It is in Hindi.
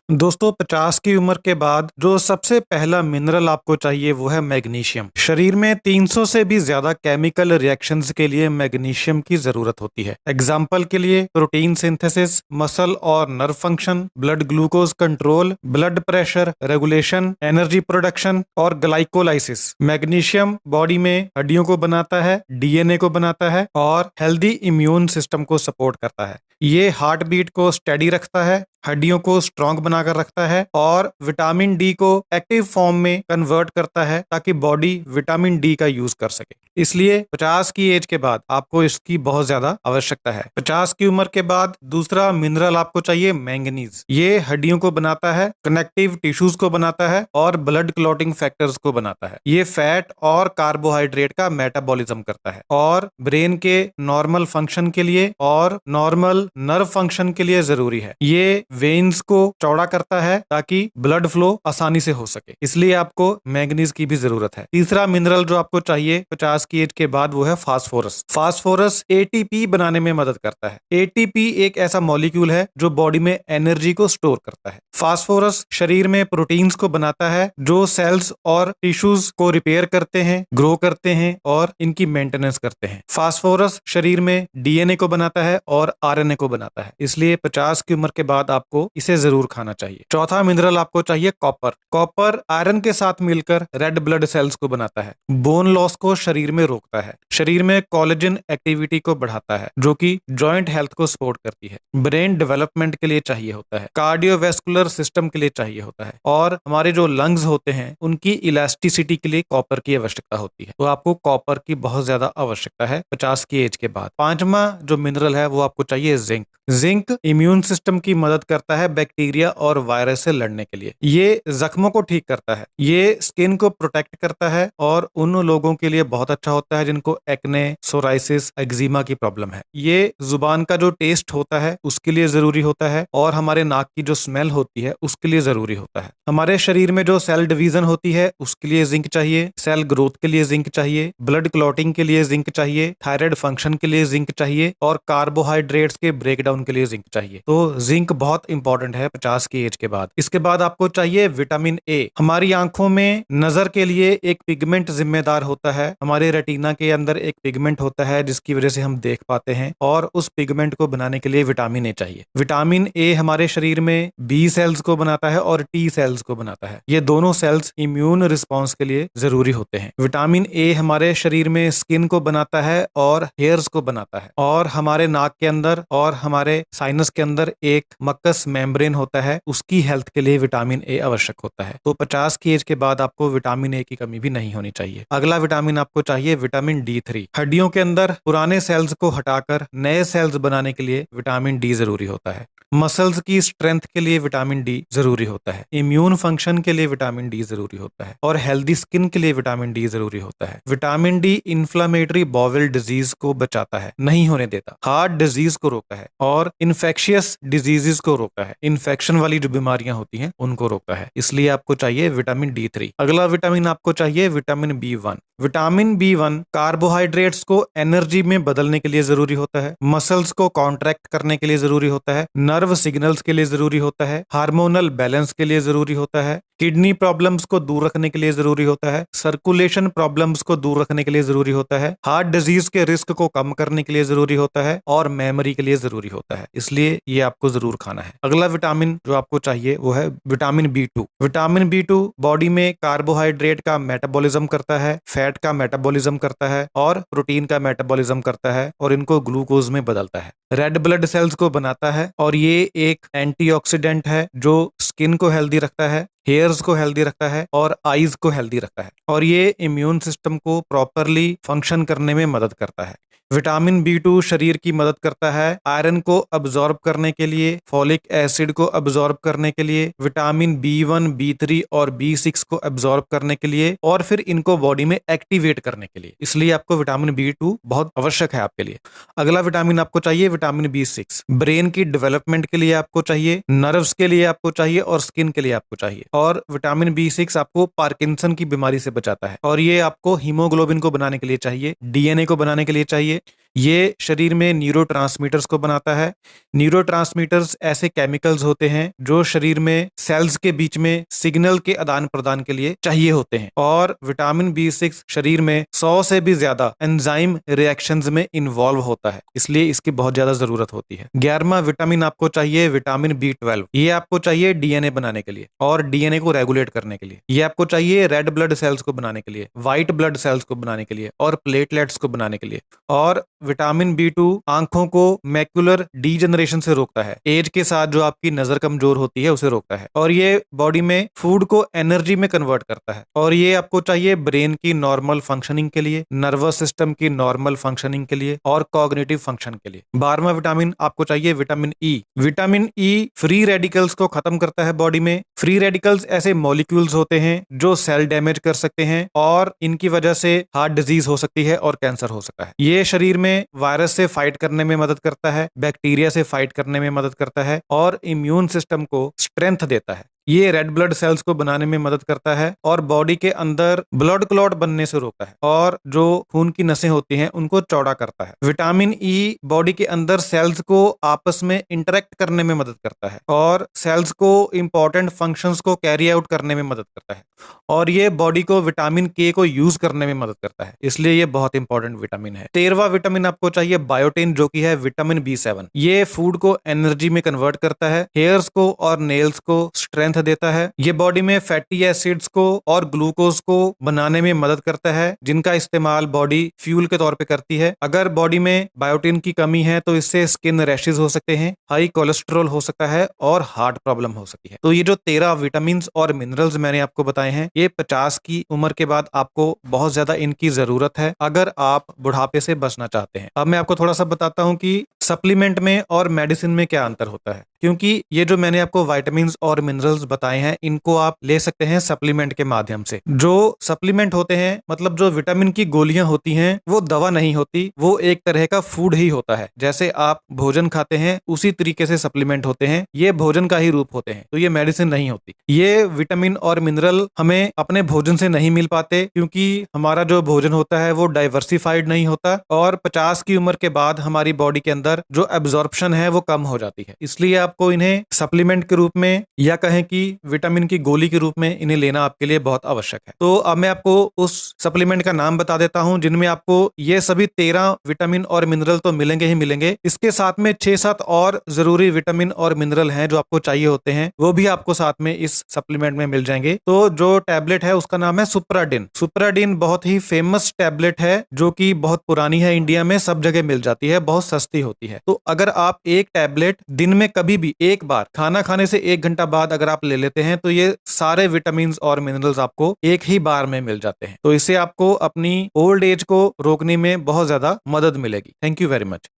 दोस्तों 50 की उम्र के बाद जो सबसे पहला मिनरल आपको चाहिए वो है मैग्नीशियम। शरीर में 300 से भी ज्यादा केमिकल रिएक्शंस के लिए मैग्नीशियम की जरूरत होती है। एग्जाम्पल के लिए प्रोटीन सिंथेसिस, मसल और nerve function, blood glucose control, blood pressure regulation, energy production और ग्लाइकोलाइसिस। मैग्नीशियम बॉडी में हड्डियों को बनाता है, डीएनए को बनाता है और हेल्दी इम्यून सिस्टम को सपोर्ट करता है। ये हार्ट बीट को स्टेडी रखता है, हड्डियों को स्ट्रांग बनाकर रखता है और विटामिन डी को एक्टिव फॉर्म में कन्वर्ट करता है ताकि बॉडी विटामिन डी का यूज कर सके। इसलिए 50 की एज के बाद आपको इसकी बहुत ज्यादा आवश्यकता है। 50 की उम्र के बाद दूसरा मिनरल आपको चाहिए मैंगनीज। ये हड्डियों को बनाता है, कनेक्टिव टिश्यूज को बनाता है और ब्लड क्लॉटिंग फैक्टर्स को बनाता है। ये फैट और कार्बोहाइड्रेट का मेटाबॉलिज्म करता है और ब्रेन के नॉर्मल फंक्शन के लिए और नॉर्मल नर्व फंक्शन के लिए जरूरी है। ये वेन्स को चौड़ा करता है ताकि ब्लड फ्लो आसानी से हो सके, इसलिए आपको मैंगनीज की भी जरूरत है। तीसरा मिनरल जो आपको चाहिए 50 की एज के बाद वो है फास्फोरस। फास्फोरस एटीपी बनाने में मदद करता है। एटीपी एक ऐसा मॉलिक्यूल है जो बॉडी में एनर्जी को स्टोर करता है। फास्फोरस शरीर में प्रोटीन्स को बनाता है जो सेल्स और टिश्यूज को रिपेयर करते हैं, ग्रो करते हैं और इनकी मेंटेनेंस करते हैं। फास्फोरस शरीर में डीएनए को बनाता है और आरएनए को बनाता है, इसलिए 50 की उम्र के बाद आपको इसे जरूर खाना चाहिए। चौथा मिनरल आपको चाहिए कॉपर। कॉपर आयरन के साथ मिलकर रेड ब्लड सेल्स को बनाता है, बोन लॉस को शरीर में रोकता है, शरीर में कोलेजन एक्टिविटी को बढ़ाता है जो कि जॉइंट हेल्थ को सपोर्ट करती है, ब्रेन डेवलपमेंट के लिए चाहिए होता है, कार्डियोवैस्कुलर सिस्टम के लिए चाहिए होता है और हमारे जो लंग्स होते हैं उनकी इलास्टिसिटी के लिए कॉपर की आवश्यकता होती है। तो आपको कॉपर की बहुत ज्यादा आवश्यकता है 50 की एज के बाद। पांचवा जो मिनरल है वो आपको चाहिए जिंक। जिंक इम्यून सिस्टम की मदद करता है बैक्टीरिया और वायरस से लड़ने के लिए। ये जख्मों को ठीक करता है, ये स्किन को प्रोटेक्ट करता है और उन लोगों के लिए बहुत अच्छा होता है जिनको एक्ने, सोराइसिस, एक्जिमा की प्रॉब्लम है। ये जुबान का जो टेस्ट होता है उसके लिए जरूरी होता है और हमारे नाक की जो स्मेल होती है उसके लिए जरूरी होता है। हमारे शरीर में जो सेल डिवीजन होती है उसके लिए जिंक चाहिए, सेल ग्रोथ के लिए जिंक चाहिए, ब्लड क्लॉटिंग के लिए जिंक चाहिए, थायराइड फंक्शन के लिए जिंक चाहिए और कार्बोहाइड्रेट्स के ब्रेकडाउन के लिए जिंक चाहिए। तो जिंक बहुत इंपॉर्टेंट है 50 की एज के बाद। इसके बाद आपको चाहिए विटामिन ए। हमारी आंखों में नजर के लिए एक पिगमेंट जिम्मेदार होता है। हमारे रेटिना के अंदर एक पिगमेंट होता है जिसकी वजह से हम देख पाते हैं और उस पिगमेंट को बनाने के लिए विटामिन ए चाहिए। विटामिन ए हमारे शरीर में बी सेल्स को बनाता है और टी सेल्स को बनाता है। ये दोनों सेल्स इम्यून रिस्पॉन्स के लिए जरूरी होते हैं। विटामिन ए हमारे शरीर में स्किन को बनाता है और हेयर्स को बनाता है और हमारे नाक के अंदर और हमारे साइनस के अंदर एक मक्कस मेम्ब्रेन होता है, उसकी हेल्थ के लिए विटामिन ए आवश्यक होता है। तो 50 की एज के बाद आपको विटामिन ए की कमी भी नहीं होनी चाहिए। अगला विटामिन आपको चाहिए विटामिन D3। हड्डियों के अंदर पुराने सेल्स को हटाकर नए सेल्स बनाने के लिए विटामिन डी जरूरी होता है। मसल्स की स्ट्रेंथ के लिए विटामिन डी जरूरी होता है, इम्यून फंक्शन के लिए विटामिन डी जरूरी होता है और हेल्दी स्किन के लिए विटामिन डी जरूरी होता है। Vitamin D inflammatory bowel disease को बचाता है, नहीं होने देता, हार्ट डिजीज को रोकता है और इन्फेक्शियस डिजीजेस को रोकता है। इन्फेक्शन वाली जो बीमारियां होती हैं उनको रोकता है, इसलिए आपको चाहिए विटामिन D3। अगला विटामिन आपको चाहिए vitamin B1। Vitamin B1 carbohydrates को एनर्जी में बदलने के लिए जरूरी होता है, मसल्स को कॉन्ट्रैक्ट करने के लिए जरूरी होता है, नर्व सिग्नल्स के लिए जरूरी होता है, हार्मोनल बैलेंस के लिए जरूरी होता है, किडनी प्रॉब्लम्स को दूर रखने के लिए जरूरी होता है, सर्कुलेशन प्रॉब्लम्स को दूर रखने के लिए जरूरी होता है, हार्ट डिजीज के रिस्क को कम करने के लिए जरूरी होता है और मेमोरी के लिए जरूरी होता है, इसलिए ये आपको जरूर खाना है। अगला विटामिन जो आपको चाहिए वो है vitamin B2। Vitamin B2 body में कार्बोहाइड्रेट का मेटाबॉलिज्म करता है, फैट का मेटाबॉलिज्म करता है और प्रोटीन का मेटाबॉलिज्म करता है और इनको ग्लूकोज में बदलता है, रेड ब्लड सेल्स को बनाता है और ये एक एंटीऑक्सीडेंट है जो स्किन को हेल्दी रखता है, हेयर्स को हेल्दी रखता है और आईज को हेल्दी रखता है और ये इम्यून सिस्टम को प्रॉपरली फंक्शन करने में मदद करता है। विटामिन B2 शरीर की मदद करता है आयरन को अब्जॉर्ब करने के लिए, फॉलिक एसिड को अब्जॉर्ब करने के लिए, विटामिन B1, B3 और B6 को अब्जॉर्ब करने के लिए और फिर इनको बॉडी में एक्टिवेट करने के लिए, इसलिए आपको विटामिन B2 बहुत आवश्यक है आपके लिए। अगला विटामिन आपको चाहिए विटामिन B6। ब्रेन की डेवलपमेंट के लिए आपको चाहिए, नर्व्स के लिए आपको चाहिए और स्किन के लिए आपको चाहिए। और विटामिन B6 आपको पार्किंसन की बीमारी से बचाता है और ये आपको हीमोग्लोबिन को बनाने के लिए चाहिए, डीएनए को बनाने के लिए चाहिए, ये शरीर में न्यूरोट्रांसमीटर्स को बनाता है। न्यूरोट्रांसमीटर्स ऐसे केमिकल्स होते हैं जो शरीर में सेल्स के बीच में सिग्नल के आदान प्रदान के लिए चाहिए होते हैं। और विटामिन B6 शरीर में 100 से भी ज्यादा एंजाइम रिएक्शंस में इन्वॉल्व होता है, इसलिए इसकी बहुत ज्यादा जरूरत होती है। 11वां विटामिन आपको चाहिए विटामिन B12। ये आपको चाहिए डीएनए बनाने के लिए और डीएनए को रेगुलेट करने के लिए। ये आपको चाहिए रेड ब्लड सेल्स को बनाने के लिए, व्हाइट ब्लड सेल्स को बनाने के लिए और प्लेटलेट्स को बनाने के लिए। और विटामिन B2 आंखों को मैक्युलर डीजनरेशन से रोकता है। एज के साथ जो आपकी नजर कमजोर होती है उसे रोकता है। और ये बॉडी में फूड को एनर्जी में कन्वर्ट करता है। और ये आपको चाहिए ब्रेन की नॉर्मल फंक्शनिंग के लिए, नर्वस सिस्टम की नॉर्मल फंक्शनिंग के लिए और कॉग्निटिव फंक्शन के लिए। 12वां विटामिन आपको चाहिए vitamin E। Vitamin E free radicals को खत्म करता है बॉडी में। फ्री रेडिकल्स ऐसे मॉलिक्यूल्स होते हैं जो सेल डैमेज कर सकते हैं और इनकी वजह से हार्ट डिजीज हो सकती है और कैंसर हो सकता है। ये शरीर में वायरस से फाइट करने में मदद करता है, बैक्टीरिया से फाइट करने में मदद करता है और इम्यून सिस्टम को स्ट्रेंथ देता है। ये रेड ब्लड सेल्स को बनाने में मदद करता है और बॉडी के अंदर ब्लड क्लॉट बनने से रोकता है और जो खून की नसें होती हैं उनको चौड़ा करता है। विटामिन E बॉडी के अंदर सेल्स को आपस में इंटरेक्ट करने में मदद करता है और सेल्स को इंपॉर्टेंट फंक्शंस को कैरी आउट करने में मदद करता है। और ये बॉडी को विटामिन K को यूज करने में मदद करता है, इसलिए ये बहुत इंपॉर्टेंट विटामिन है। 13वां विटामिन आपको चाहिए बायोटिन, जो कि है विटामिन B7। ये फूड को एनर्जी में कन्वर्ट करता है, हेयर्स को और नेल्स को स्ट्रेंथ देता है। ये बॉडी में फैटी एसिड्स को और ग्लूकोज को बनाने में मदद करता है, जिनका इस्तेमाल बॉडी फ्यूल के तौर पे करती है। अगर बॉडी में बायोटिन की कमी है तो इससे स्किन रैशेज हो सकते हैं, हाई कोलेस्ट्रॉल हो सकता है और हार्ट प्रॉब्लम हो सकती है। तो ये जो 13 विटामिन और मिनरल्स मैंने आपको बताए हैं, ये 50 की उम्र के बाद आपको बहुत ज्यादा इनकी जरूरत है अगर आप बुढ़ापे से बचना चाहते हैं। अब मैं आपको थोड़ा सा बताता हूँ कि सप्लीमेंट में और मेडिसिन में क्या अंतर होता है, क्योंकि ये जो मैंने आपको विटामिन और मिनरल्स बताए हैं इनको आप ले सकते हैं सप्लीमेंट के माध्यम से। जो सप्लीमेंट होते हैं, मतलब जो विटामिन की गोलियां होती हैं, वो दवा नहीं होती, वो एक तरह का फूड ही होता है। जैसे आप भोजन खाते हैं उसी तरीके से सप्लीमेंट होते हैं, ये भोजन का ही रूप होते हैं, तो ये मेडिसिन नहीं होती। ये विटामिन और मिनरल हमें अपने भोजन से नहीं मिल पाते क्योंकि हमारा जो भोजन होता है वो डाइवर्सिफाइड नहीं होता और 50 की उम्र के बाद हमारी बॉडी के अंदर जो एब्जॉर्प्शन है वो कम हो जाती है। इसलिए आपको इन्हें सप्लीमेंट के रूप में या कहें कि विटामिन की गोली के रूप में इन्हें लेना आपके लिए बहुत आवश्यक है। तो अब मैं आपको उस सप्लीमेंट का नाम बता देता हूं जिनमें आपको ये सभी 13 विटामिन और मिनरल तो मिलेंगे ही मिलेंगे, इसके साथ में 6-7 और जरूरी विटामिन और मिनरल हैं जो आपको चाहिए होते हैं, वो भी आपको साथ में इस सप्लीमेंट में मिल जाएंगे। तो जो टैबलेट है उसका नाम है सुप्राडिन। सुप्राडिन बहुत ही फेमस टैबलेट है जो कि बहुत पुरानी है, इंडिया में सब जगह मिल जाती है, बहुत सस्ती होती है। तो अगर आप एक टैबलेट दिन में कभी भी एक बार खाना खाने से 1 घंटा बाद अगर आप ले लेते हैं तो ये सारे विटामिन और मिनरल्स आपको एक ही बार में मिल जाते हैं। तो इससे आपको अपनी ओल्ड एज को रोकने में बहुत ज्यादा मदद मिलेगी। Thank you very much.